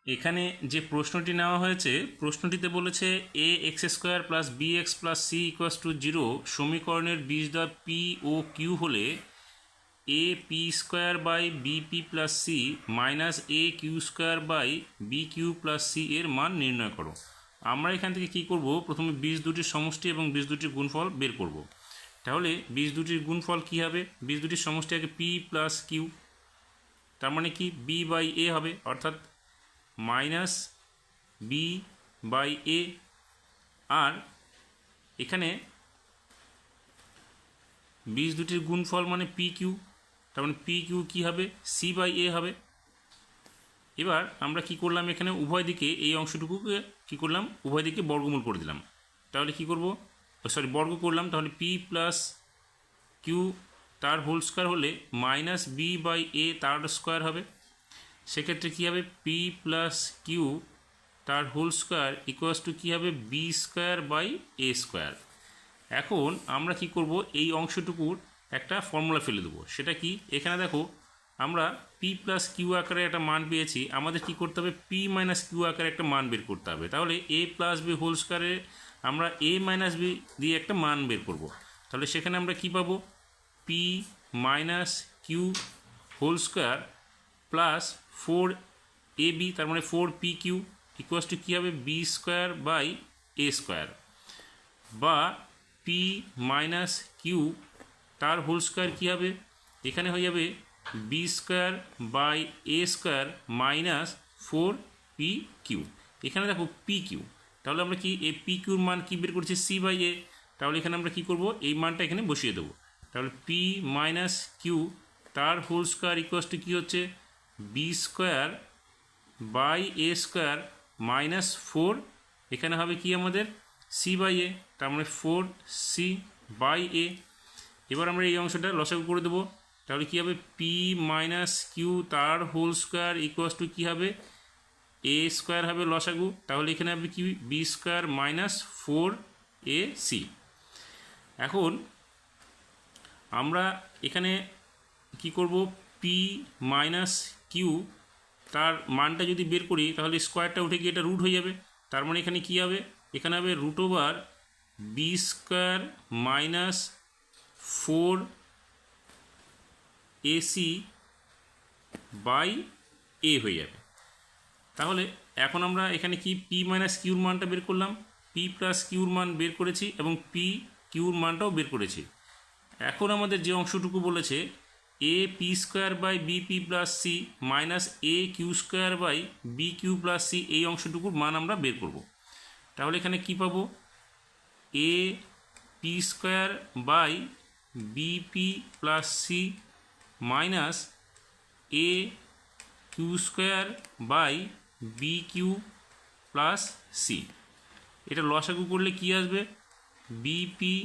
এখানে যে প্রশ্নটি নেওয়া হয়েছে, প্রশ্নটিতে বলেছে a x square plus b x plus c equals to zero সমীকরণের বীজদ্বয় পি ও কিউ হলে a P square by B P plus C minus A Q square by B Q plus c এর মান নির্ণয় করো। আমরা এখান থেকে কি করব, প্রথমে বীজ দুটির সমষ্টি এবং বীজ দুটির গুণফল বের করব। তাহলে বীজ দুটির গুণফল কি হবে, বীজ দুটির সমষ্টি আগে পি প্লাস কিউ, তার মানে কি বি বাই এ হবে, অর্থাৎ মাইনাস বি বাই এ। আর এখানে বীজ দুটির গুণফল মানে পি কিউ, তার মানে পি কিউ কী হবে, সি বাই এ হবে। এবার আমরা কি করলাম, এখানে উভয় দিকে এই অংশটুকুকে কি করলাম, উভয় দিকে বর্গমূল করে দিলাম। তাহলে কি করব, বর্গ করলাম, তাহলে পি প্লাস কিউ তার হোল স্কোয়ার হলে মাইনাস বি বাই এ তার স্কোয়ার হবে। সেক্ষেত্রে কী হবে, পি প্লাস কিউ তার হোল স্কোয়ার ইকুয়ালস টু কী হবে, B square by A square. এখন আমরা কি করব, এই অংশটুকুর একটা ফর্মুলা ফেলে দেবো। সেটা কি, এখানে দেখো আমরা পি প্লাস কিউ আকারে একটা মান পেয়েছি, আমাদের কি করতে হবে, পি মাইনাস কিউ আকারে একটা মান বের করতে হবে। তাহলে এ প্লাস বি হোল স্কোয়ারে আমরা এ মাইনাস বি দিয়ে একটা মান বের করব। তাহলে সেখানে আমরা কি পাবো, p minus q whole square plus four a b, তার মানে four p q equals to কী হবে, B square by A square, বা পি মাইনাস কিউ তার হোল স্কোয়ার কী হবে, এখানে হয়ে যাবে b square by A square minus four p q. এখানে দেখো পি কিউ, তাহলে আমরা কি এই পি কিউর মান কী বের করছি, সি বাই এ। তাহলে এখানে আমরা কি করব, এই মানটা এখানে বসিয়ে দেবো। তাহলে পি মাইনাস কিউ তার হোল স্কোয়ার ইকুয়ালস টু কী হচ্ছে, B square by A square minus four, এখানে হবে কি আমাদের সি বাই এ, তার মানে ফোর সি বাই এ। এবার আমরা এই অংশটা লসাগু করে দেবো। তাহলে কী হবে, পি মাইনাস কিউ তার হোল স্কোয়ার ইকুয়ালস টু কী হবে, এ স্কোয়ার হবে লসাগু। তাহলে এখানে হবে কি, B square minus four A C. এখন আমরা এখানে কি করব, পি মাইনাস কিউ তার মানটা যদি বের করি, তাহলে স্কোয়ারটা উঠে গিয়ে এটা রুট হয়ে যাবে। তার মানে এখানে কী হবে, এখানে হবে root over B square minus four a c by a হয়ে যাবে। তাহলে এখন আমরা এখানে কি পি মাইনাস কিউর মানটা বের করলাম, পি প্লাস কিউর মান বের করেছি এবং পি কিউর মানটাও বের করেছি। এখন আমাদের যে অংশটুকু বলেছে A P square by B P plus C minus A Q square by B Q plus C, এই অংশটুকুর মান আমরা বের করব। তাহলে এখানে কি পাবো, A P square by B P plus C minus A Q square by B Q plus C. এটা লসাগু করলে কি আসবে, BP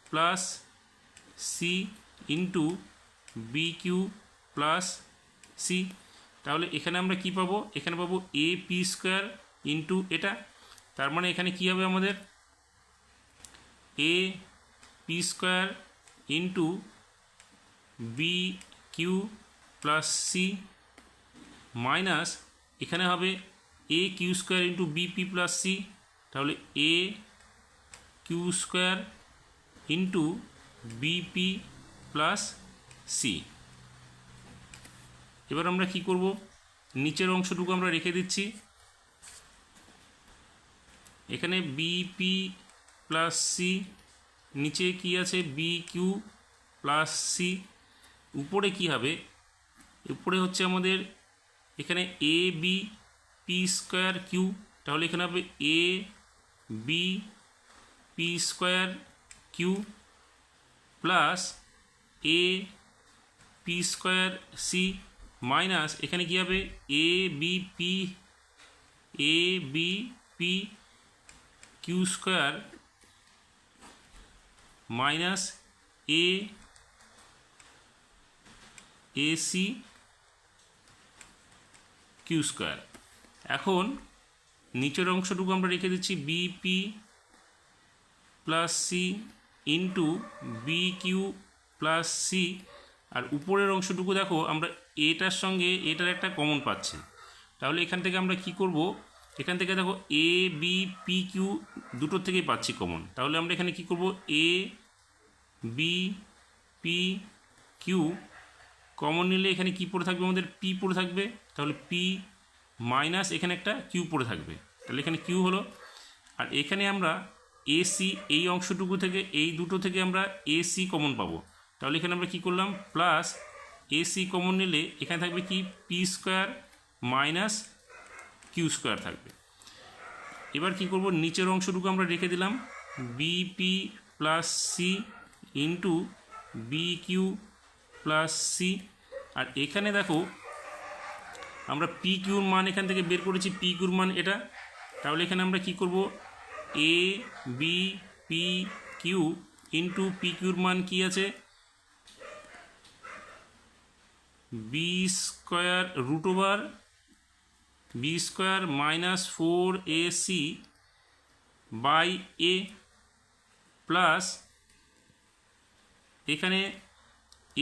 plus C into B Q plus C. তাহলে এখানে আমরা কি পাবো, এখানে পাবো এ পি স্কোয়ার ইন্টু এটা, তার মানে এখানে কি হবে আমাদের a P square into B Q plus C minus এখানে হবে a Q square into b p plus C. তাহলে a Q square into b p plus c. এবার আমরা কি করব, নিচের অংশটুকু আমরা রেখে দিচ্ছি। এখানে বিপি প্লাস সি, নিচে কি আছে বি কিউ প্লাস সি, উপরে কি হবে, উপরে হচ্ছে আমাদের এখানে a b p square q, তাহলে এখানে হবে a b p square q plus a P square c minus এখানে কী হবে a b p q square minus a c q square. এখন নিচের অংশটুকু আমরা রেখে দিচ্ছি b p plus C into B Q plus c, আর উপরের অংশটুকু দেখো আমরা এটার সঙ্গে এটার একটা কমন পাচ্ছি, তাহলে এখান থেকে আমরা কি করব, এখান থেকে দেখো এ বি পি কিউ দুটোর থেকেই পাচ্ছি কমন। তাহলে আমরা এখানে কি করব, a b p Q common নিলে এখানে কি পড়ে থাকবে, আমাদের পি পড়ে থাকবে। তাহলে পি মাইনাস এখানে একটা কিউ পড়ে থাকবে, তাহলে এখানে কিউ হলো। আর এখানে আমরা এসি এই অংশটুকু থেকে এই দুটো থেকে আমরা এসি কমন পাবো। তাহলে এখানে আমরা কি করলাম, প্লাস এসি কমন নিলে এখানে থাকবে কি p square minus q square থাকবে। এবার কি করব, নিচের অংশটুকু আমরা রেখে দিলাম b p plus C into B Q plus c. আর এখানে দেখো আমরা পি কিউর মান এখান থেকে বের করেছি, পি কিউর মান এটা। তাহলে এখানে আমরা কি করব, a b p q into P কিউর মান কি আছে, b square root over B square minus 4ac by a plus এখানে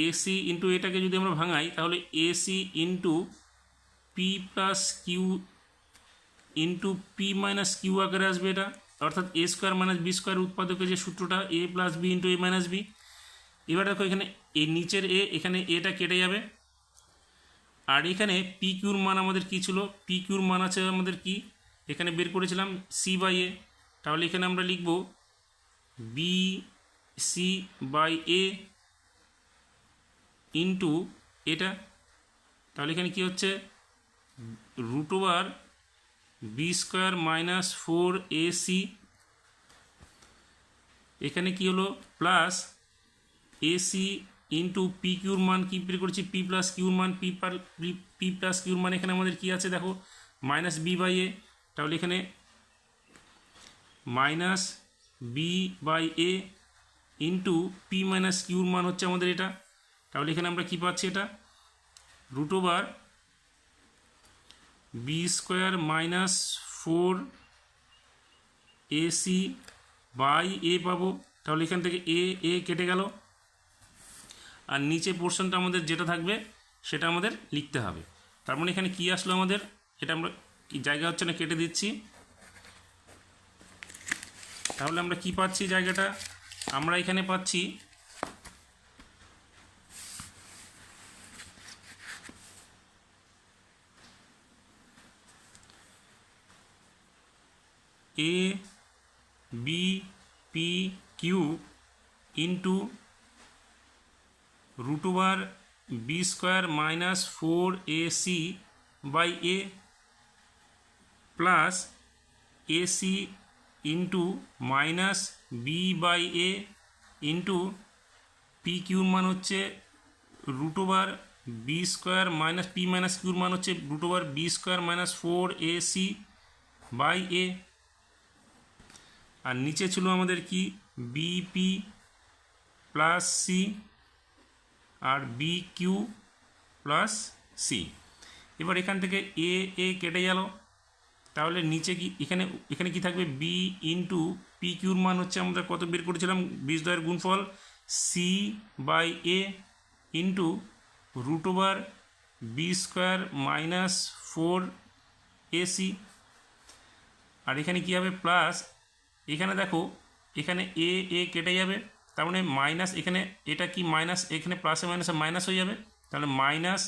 এসি ইন্টু এটাকে যদি আমরা ভাঙাই তাহলে a c into p plus q into p minus q আকারে আসবে এটা, অর্থাৎ a square minus b square উৎপাদকের যে সূত্রটা a plus b into a minus b. এবার দেখো এখানে এই নিচের এ, এখানে এটা কেটে যাবে। আর এখানে পি কিউর মান আমাদের কি ছিল, পি কিউর মান আছে আমাদের কি, এখানে বের করেছিলাম সি বাই এ। তাহলে এখানে আমরা লিখব B C by A into এটা। তাহলে এখানে কি হচ্ছে, root over B square minus 4ac, এখানে কি হলো প্লাস এসি ইন্টু পি কিউর মান কি বের করেছি, পি প্লাস কিউর মান, পি প্লাস কিউর মান এখানে আমাদের কি আছে দেখো মাইনাস বি বাই এ। তাহলে এখানে minus B by A into p minus কিউর মান হচ্ছে আমাদের এটা। তাহলে এখানে আমরা কি পাচ্ছি, এটা root over B square minus 4ac by a পাবো। তাহলে এখান থেকে এ এ কেটে গেল, আর নিচে পোর্শনটা আমাদের যেটা থাকবে সেটা আমাদের লিখতে হবে। তার মানে এখানে কি আসলো আমাদের, এটা আমরা কি জায়গা হচ্ছে না কেটে দিচ্ছি। তাহলে আমরা কি পাচ্ছি, জায়গাটা আমরা এখানে পাচ্ছি a b p q into root over B square minus 4ac by a plus AC into minus B by A into P কিউর মান হচ্ছে root over B square minus p minus কিউর মান হচ্ছে root over B square minus 4ac by a. আর নিচে ছিল আমাদের কি বিপি প্লাস সি আর বি কিউ প্লাস সি। এবার এখান থেকে এ এ কেটে গেল, তাহলে নিচে কি এখানে এখানে কি থাকবে, বি ইন্টু পি কিউর মান হচ্ছে আমরা কত বের করেছিলাম, বীজদ্বয়ের গুণফল C by A into root over B square minus 4ac। আর এখানে কী হবে প্লাস, এখানে দেখো এখানে এ এ কেটে যাবে, তার মানে মাইনাস, এখানে এটা কি মাইনাস, এখানে প্লাসে মাইনাসে মাইনাস হয়ে যাবে। তাহলে minus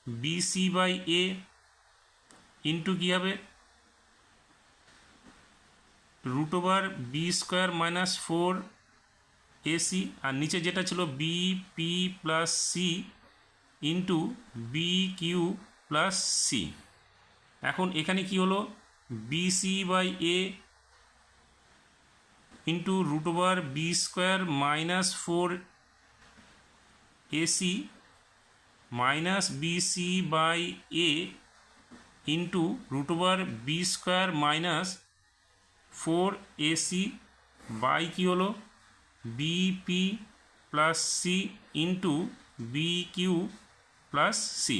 b c by A into কী হবে root over B square minus 4ac। আর নিচে যেটা ছিল b P plus C into B Q plus c. এখন এখানে কি হলো, b c by A into root over B square minus 4ac minus b c by A into root over B square minus 4ac by কী হলো b p plus C into B Q plus c.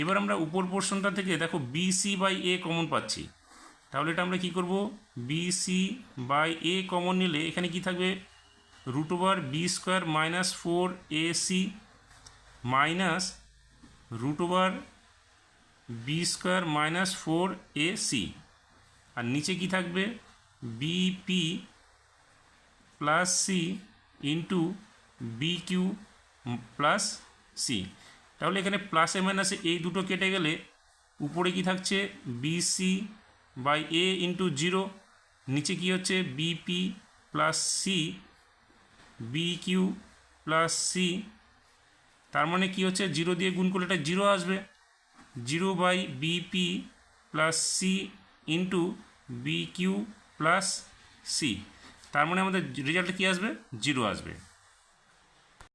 এবার আমরা উপর পোর্শনটা থেকে দেখো বিসি বাই এ কমন পাচ্ছি, তাহলে এটা আমরা কী করব, বিসি বাই এ কমন নিলে এখানে কি থাকবে, root over B square minus 4ac minus root over B square minus 4ac, আর নিচে কি থাকবে BP plus C into B Q plus C. তাহলে এখানে প্লাসে মাইনাসে এই দুটো কেটে গেলে উপরে কি থাকছে বিসি বাই এ ইন্টু 0, নিচে কি হচ্ছে BP plus C B Q plus C. তার মানে কি হচ্ছে 0 দিয়ে গুণ করলে এটা 0 আসবে, 0 by BP plus C into B Q plus C. তার মানে আমাদের রেজাল্টে কী আসবে 0 আসবে।